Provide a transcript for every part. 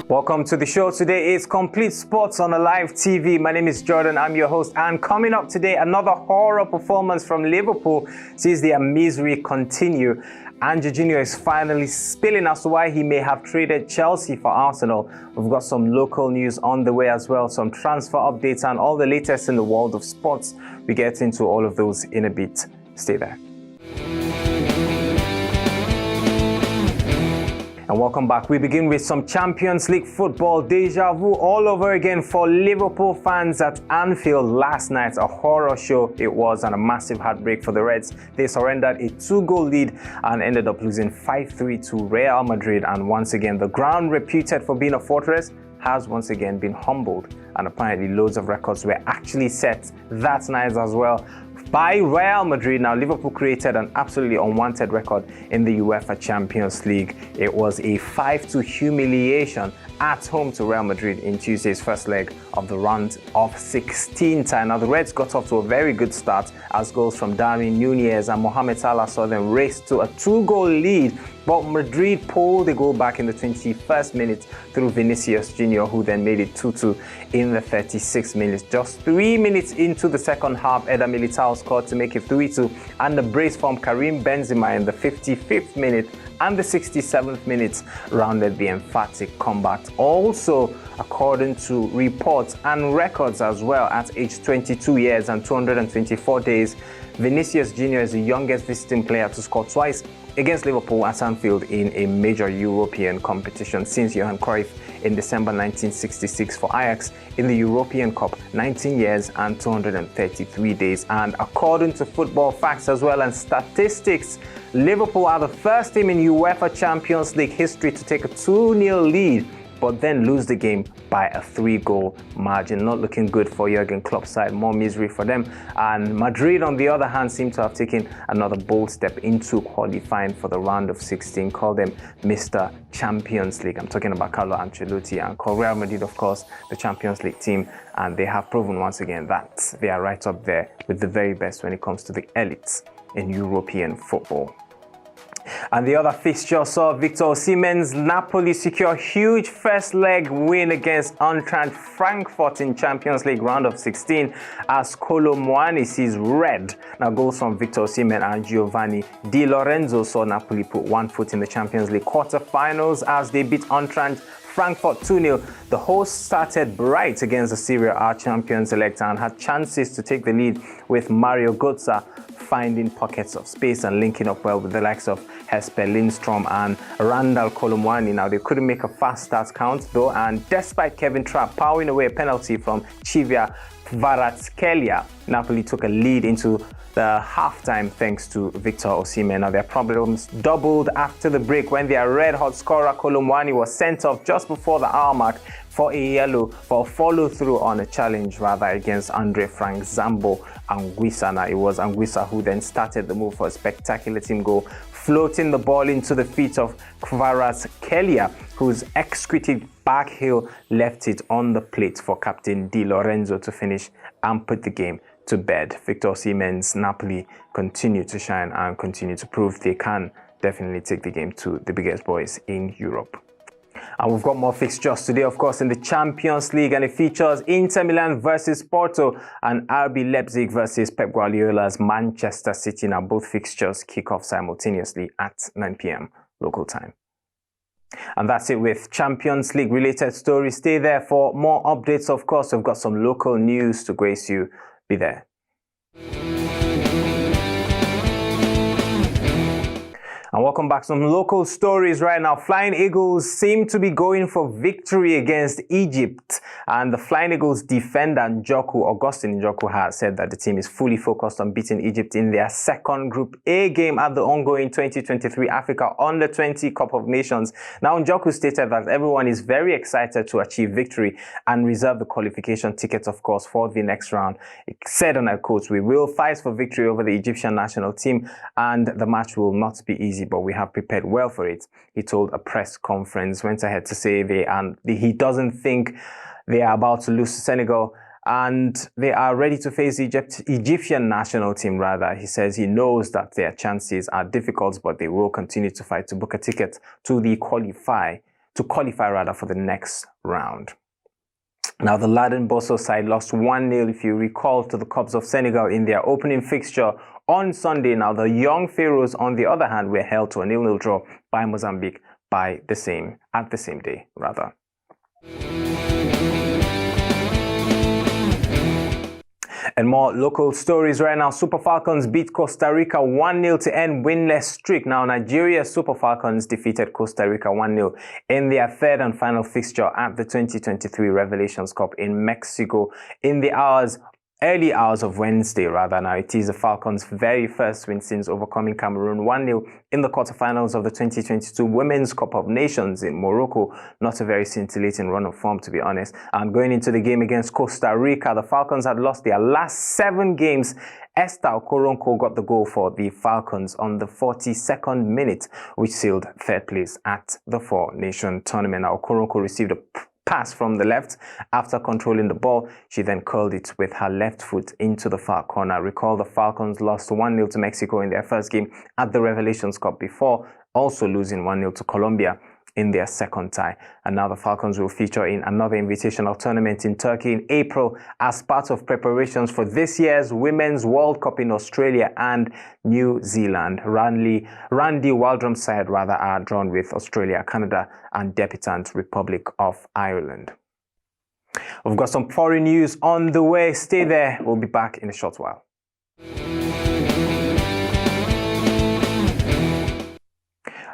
Welcome to the show. Today is Complete Sports on Alive TV. My name is Jordan. I'm your host. And coming up today, another horror performance from Liverpool sees their misery continue. And Jorginho is finally spilling as to why he may have traded Chelsea for Arsenal. We've got some local news on the way as well, some transfer updates and all the latest in the world of sports. We get into all of those in a bit. Stay there. And welcome back. We begin with some Champions League football. Deja vu all over again for Liverpool fans at Anfield last night. A horror show it was, and a massive heartbreak for the Reds. They surrendered a 2-goal lead and ended up losing 5-3 to Real Madrid. And once again, the ground reputed for being a fortress has once again been humbled. And apparently loads of records were actually set that night as well by Real Madrid. Now, Liverpool created an absolutely unwanted record in the UEFA Champions League. It was a 5-2 humiliation at home to Real Madrid in Tuesday's first leg of the round of 16 tie. Now, the Reds got off to a very good start as goals from Darwin Núñez and Mohamed Salah saw them race to a 2-goal lead. But Madrid pulled the goal back in the 21st minute through Vinicius Junior, who then made it 2-2 in the 36th minute. Just 3 minutes into the second half, Eder Militao scored to make it 3-2, and the brace from Karim Benzema in the 55th minute and the 67th minute rounded the emphatic comeback. Also, according to reports and records as well, at age 22 years and 224 days, Vinicius Junior is the youngest visiting player to score twice against Liverpool at Anfield in a major European competition since Johan Cruyff in December 1966 for Ajax in the European Cup, 19 years and 233 days. And according to football facts as well and statistics, Liverpool are the first team in UEFA Champions League history to take a 2-0 lead but then lose the game by a 3-goal margin. Not looking good for Jurgen Klopp's side, more misery for them. And Madrid, on the other hand, seem to have taken another bold step into qualifying for the round of 16. Call them Mr. Champions League. I'm talking about Carlo Ancelotti and Real Madrid, of course, the Champions League team. And they have proven once again that they are right up there with the very best when it comes to the elites in European football. And the other fixture saw Victor Osimhen's Napoli secure a huge first leg win against Eintracht Frankfurt in Champions League round of 16 as Kolo Muani sees red. Now, goals from Victor Osimhen and Giovanni Di Lorenzo saw Napoli put one foot in the Champions League quarterfinals as they beat Eintracht Frankfurt 2-0. The hosts started bright against the Serie A champions-elect and had chances to take the lead, with Mario Götze finding pockets of space and linking up well with the likes of Jesper Lindstrom and Randal Kolo Muani. Now, they couldn't make a fast start count though, and despite Kevin Trapp powering away a penalty from Chivia Kvaratskhelia, Napoli took a lead into the halftime thanks to Victor Osimhen. Now, their problems doubled after the break when their red-hot scorer Kolo Muani was sent off just before the hour mark for a yellow for follow-through on a challenge against Andre Frank Zambo Anguissa. Now, it was Anguissa who then started the move for a spectacular team goal, floating the ball into the feet of Kvaratskhelia, whose executed back heel left it on the plate for Captain Di Lorenzo to finish and put the game to bed. Victor Osimhen's Napoli continue to shine and continue to prove they can definitely take the game to the biggest boys in Europe. And we've got more fixtures today, of course, in the Champions League, and it features Inter Milan versus Porto and RB Leipzig versus Pep Guardiola's Manchester City. Now, both fixtures kick off simultaneously at 9 p.m. local time. And that's it with Champions League related stories. Stay there for more updates. Of course, we've got some local news to grace you. Be there. And welcome back. Some local stories right now. Flying Eagles seem to be going for victory against Egypt. And the Flying Eagles defender Augustine Njoku has said that the team is fully focused on beating Egypt in their second Group A game at the ongoing 2023 Africa Under-20 Cup of Nations. Now, Njoku stated that everyone is very excited to achieve victory and reserve the qualification tickets, of course, for the next round. He said, and I quote, "We will fight for victory over the Egyptian national team, and the match will not be easy, but we have prepared well for it." He told a press conference, went ahead to say he doesn't think they are about to lose to Senegal and they are ready to face the Egyptian national team rather. He says he knows that their chances are difficult, but they will continue to fight to book a ticket to to qualify rather for the next round. Now, the Laden Bosso side lost 1-0, if you recall, to the Cubs of Senegal in their opening fixture on Sunday. Now, the Young Pharaohs, on the other hand, were held to a 0-0 draw by Mozambique at the same day. And more local stories right now. Super Falcons beat Costa Rica 1-0 to end winless streak. Now, Nigeria Super Falcons defeated Costa Rica 1-0 in their third and final fixture at the 2023 Revelations Cup in Mexico in the early hours of Wednesday, rather. Now, it is the Falcons' very first win since overcoming Cameroon 1-0 in the quarterfinals of the 2022 Women's Cup of Nations in Morocco. Not a very scintillating run of form, to be honest. And going into the game against Costa Rica, the Falcons had lost their last 7 games. Esther Okoronkwo got the goal for the Falcons on the 42nd minute, which sealed third place at the Four Nation tournament. Now, Okoronkwo received a pass from the left. After controlling the ball, she then curled it with her left foot into the far corner. Recall the Falcons lost 1-0 to Mexico in their first game at the Revelations Cup before also losing 1-0 to Colombia in their second tie. And now the Falcons will feature in another invitational tournament in Turkey in April as part of preparations for this year's Women's World Cup in Australia and New Zealand. Randy Waldrum's side are drawn with Australia, Canada and debutant Republic of Ireland. We've got some foreign news on the way. Stay there. We'll be back in a short while.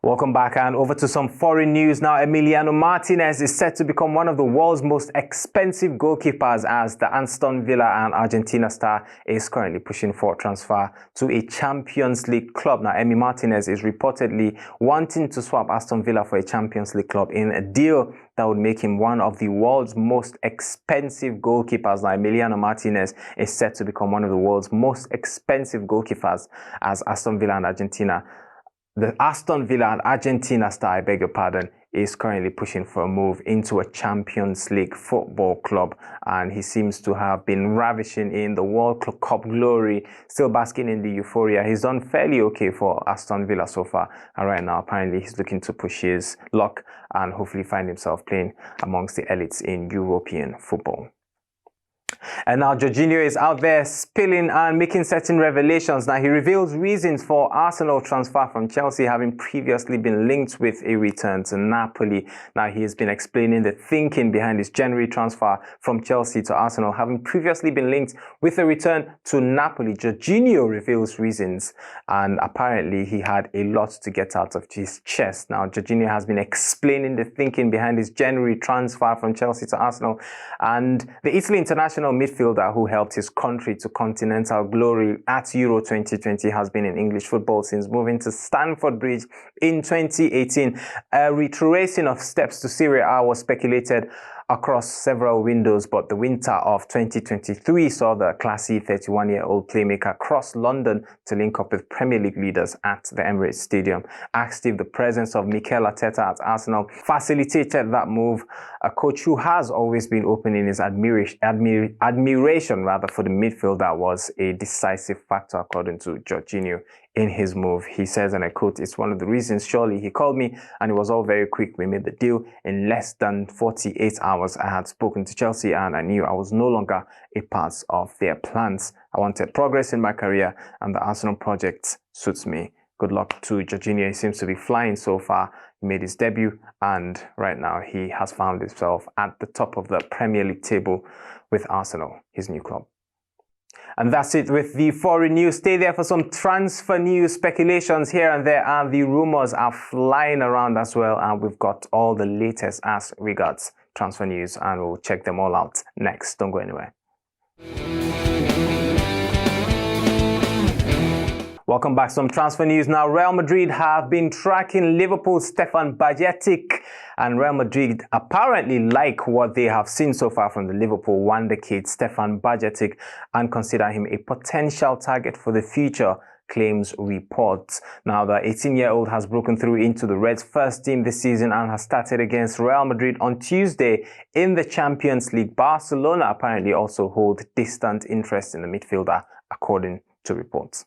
Welcome back, and over to some foreign news now. Emiliano Martinez is set to become one of the world's most expensive goalkeepers as the Aston Villa and Argentina star is currently pushing for transfer to a Champions League club. Now, Emi Martinez is reportedly wanting to swap Aston Villa for a Champions League club in a deal that would make him one of the world's most expensive goalkeepers. Now, Emiliano Martinez is set to become one of the world's most expensive goalkeepers as Aston Villa and Argentina. The Aston Villa and Argentina star, is currently pushing for a move into a Champions League football club, and he seems to have been ravishing in the World Cup glory, still basking in the euphoria. He's done fairly okay for Aston Villa so far, and right now apparently he's looking to push his luck and hopefully find himself playing amongst the elites in European football. And now Jorginho is out there spilling and making certain revelations. Now, he reveals reasons for Arsenal transfer from Chelsea, having previously been linked with a return to Napoli. Now, he has been explaining the thinking behind his January transfer from Chelsea to Arsenal, having previously been linked with a return to Napoli. Jorginho reveals reasons, and apparently he had a lot to get out of his chest. Now, Jorginho has been explaining the thinking behind his January transfer from Chelsea to Arsenal, and the Italy international midfielder who helped his country to continental glory at Euro 2020 has been in English football since moving to Stamford Bridge in 2018. A retracing of steps to Serie A was speculated across several windows, but the winter of 2023 saw the classy 31-year-old playmaker cross London to link up with Premier League leaders at the Emirates Stadium. Asked if the presence of Mikel Arteta at Arsenal facilitated that move, a coach who has always been open in his admiration for the midfielder was a decisive factor, according to Jorginho. In his move, he says, and I quote, "It's one of the reasons, surely. He called me and it was all very quick. We made the deal in less than 48 hours. I had spoken to Chelsea and I knew I was no longer a part of their plans. I wanted progress in my career and the Arsenal project suits me." Good luck to Jorginho. He seems to be flying so far. He made his debut and right now he has found himself at the top of the Premier League table with Arsenal, his new club. And that's it with the foreign news. Stay there for some transfer news, speculations here and there, and the rumors are flying around as well. And we've got all the latest as regards transfer news, and we'll check them all out next. Don't go anywhere. Welcome back. Some transfer news now. Real Madrid have been tracking Liverpool's Stefan Bajcetic, and Real Madrid apparently like what they have seen so far from the Liverpool wonder kid Stefan Bajcetic and consider him a potential target for the future, claims reports. Now, the 18-year-old has broken through into the Reds' first team this season and has started against Real Madrid on Tuesday in the Champions League. Barcelona apparently also hold distant interest in the midfielder, according to reports.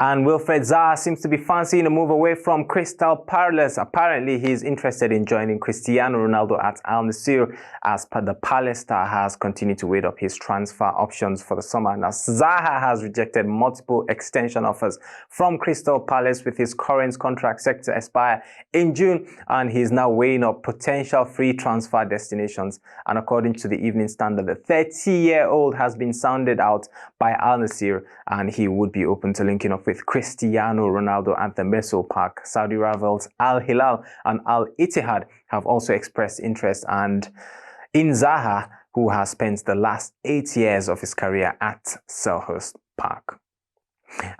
And Wilfried Zaha seems to be fancying a move away from Crystal Palace. Apparently, he's interested in joining Cristiano Ronaldo at Al Nassr, as per the Palace star has continued to weigh up his transfer options for the summer. Now, Zaha has rejected multiple extension offers from Crystal Palace, with his current contract set to expire in June, and he's now weighing up potential free transfer destinations. And according to the Evening Standard, the 30-year-old has been sounded out by Al Nassr, and he would be open to linking up with Cristiano Ronaldo at the Meso Park. Saudi rivals Al Hilal and Al Ittihad have also expressed interest and in Zaha, who has spent the last 8 years of his career at Selhurst Park.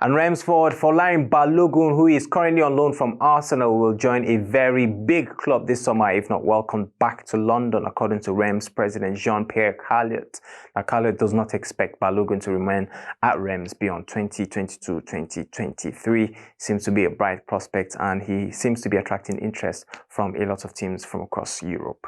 And Reims forward Folarin Balogun, who is currently on loan from Arsenal, will join a very big club this summer if not welcomed back to London, according to Reims president Jean-Pierre Carliot. Now, Carliot does not expect Balogun to remain at Reims beyond 2022-2023. Seems to be a bright prospect, and he seems to be attracting interest from a lot of teams from across Europe.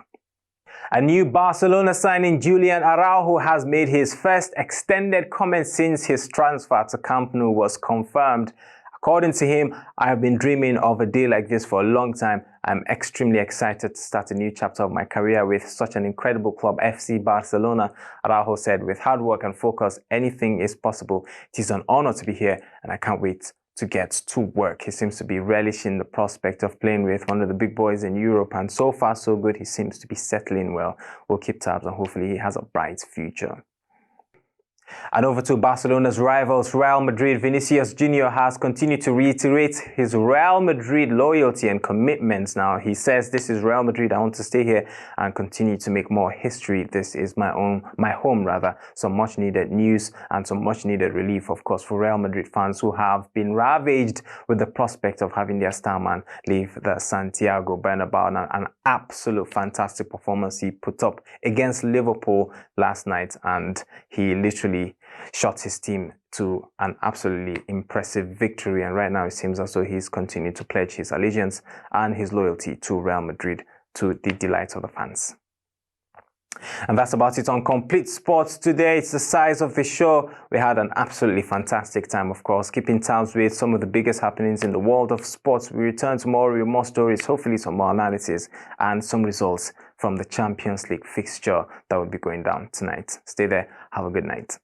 A new Barcelona signing, Julian Araujo, has made his first extended comment since his transfer to Camp Nou was confirmed. According to him, "I have been dreaming of a day like this for a long time. I'm extremely excited to start a new chapter of my career with such an incredible club, FC Barcelona." Araujo said, "With hard work and focus, anything is possible. It is an honor to be here, and I can't wait to get to work." He seems to be relishing the prospect of playing with one of the big boys in Europe, and so far so good. He seems to be settling well. We'll keep tabs, and hopefully he has a bright future. And over to Barcelona's rivals, Real Madrid. Vinicius Jr. has continued to reiterate his Real Madrid loyalty and commitments. Now, he says, "This is Real Madrid. I want to stay here and continue to make more history. This is my home, rather." Some much needed news and some much needed relief, of course, for Real Madrid fans who have been ravaged with the prospect of having their star man leave the Santiago Bernabeu. An absolute fantastic performance he put up against Liverpool last night, and he literally shot his team to an absolutely impressive victory. And right now it seems as though he's continued to pledge his allegiance and his loyalty to Real Madrid, to the delight of the fans. And that's about it on Complete Sports today. It's the size of the show. We had an absolutely fantastic time, of course, keeping tabs with some of the biggest happenings in the world of sports. We return tomorrow with more stories, hopefully some more analysis and some results from the Champions League fixture that will be going down tonight. Stay there. Have a good night.